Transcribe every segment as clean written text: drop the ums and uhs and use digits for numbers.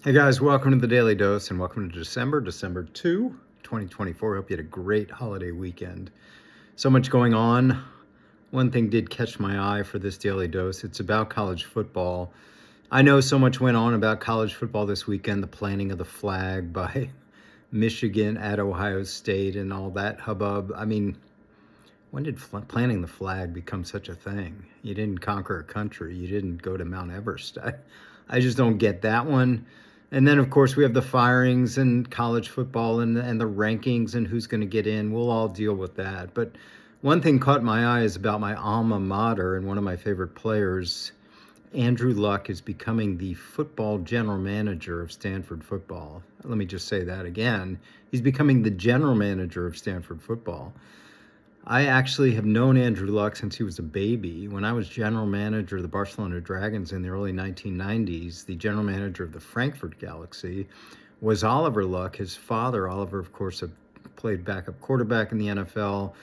Hey guys, welcome to the Daily Dose and welcome to December 2, 2024. Hope you had a great holiday weekend. So much going on. One thing did catch my eye for this Daily Dose. It's about college football. I know so much went on about college football this weekend, the planting of the flag by Michigan at Ohio State and all that hubbub. I mean, when did planting the flag become such a thing? You didn't conquer a country. You didn't go to Mount Everest. I just don't get that one. And then, of course, we have the firings and college football and the rankings and who's going to get in. We'll all deal with that. But one thing caught my eye is about my alma mater and one of my favorite players. Andrew Luck is becoming the football general manager of Stanford football. Let me just say that again. He's becoming the general manager of Stanford football. I actually have known Andrew Luck since he was a baby. When I was general manager of the Barcelona Dragons in the early 1990s, the general manager of the Frankfurt Galaxy was Oliver Luck. His father, Oliver, of course, played backup quarterback in the NFL,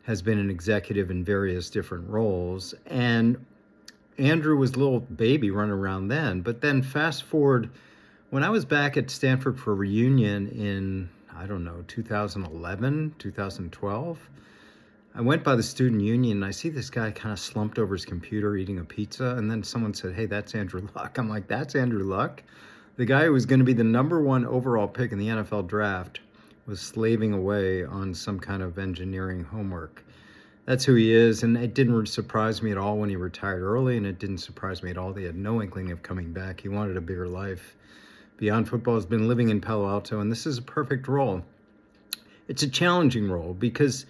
has been an executive in various different roles. And Andrew was a little baby running around then. But then fast forward, when I was back at Stanford for a reunion in, 2011, 2012, I went by the student union and I see this guy kind of slumped over his computer eating a pizza. And then someone said, "Hey, that's Andrew Luck." I'm like, "That's Andrew Luck?" The guy who was going to be the number one overall pick in the NFL draft was slaving away on some kind of engineering homework. That's who he is. And it didn't surprise me at all when he retired early. And it didn't surprise me at all that he had no inkling of coming back. He wanted a bigger life beyond football. Has been living in Palo Alto. And this is a perfect role. It's a challenging role because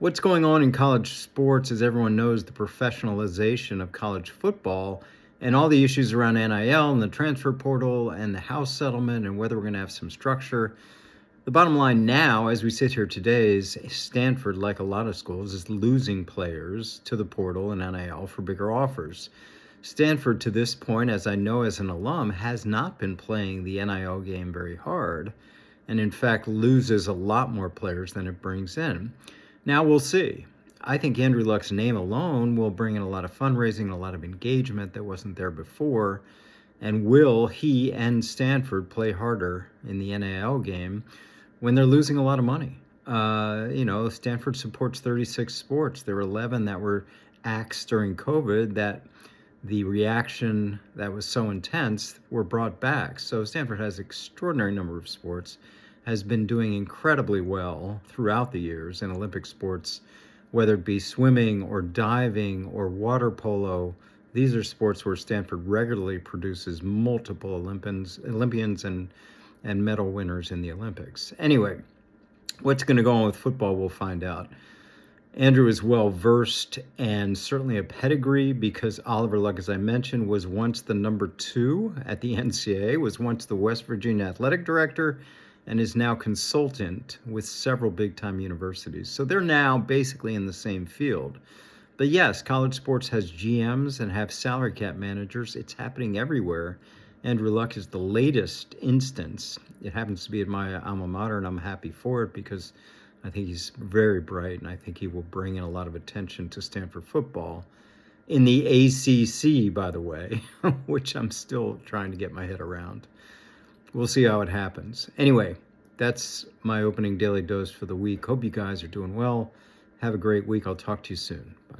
what's going on in college sports, as everyone knows, the professionalization of college football and all the issues around NIL and the transfer portal and the house settlement and whether we're going to have some structure. The bottom line now, as we sit here today, is Stanford, like a lot of schools, is losing players to the portal and NIL for bigger offers. Stanford, to this point, as I know as an alum, has not been playing the NIL game very hard and, in fact, loses a lot more players than it brings in. Now we'll see. I think Andrew Luck's name alone will bring in a lot of fundraising, a lot of engagement that wasn't there before. And will he and Stanford play harder in the NIL game when they're losing a lot of money? Stanford supports 36 sports. There were 11 that were axed during COVID that the reaction that was so intense were brought back. So Stanford has an extraordinary number of sports, has been doing incredibly well throughout the years in Olympic sports, whether it be swimming or diving or water polo. These are sports where Stanford regularly produces multiple Olympians and medal winners in the Olympics. Anyway, what's going to go on with football, we'll find out. Andrew is well versed and certainly a pedigree because Oliver Luck, as I mentioned, was once the number 2 at the NCAA, was once the West Virginia athletic director, and is now consultant with several big-time universities. So they're now basically in the same field. But yes, college sports has GMs and have salary cap managers. It's happening everywhere. Andrew Luck is the latest instance. It happens to be at my alma mater, and I'm happy for it because I think he's very bright, and I think he will bring in a lot of attention to Stanford football in the ACC, by the way, which I'm still trying to get my head around. We'll see how it happens. Anyway, that's my opening daily dose for the week. Hope you guys are doing well. Have a great week. I'll talk to you soon. Bye.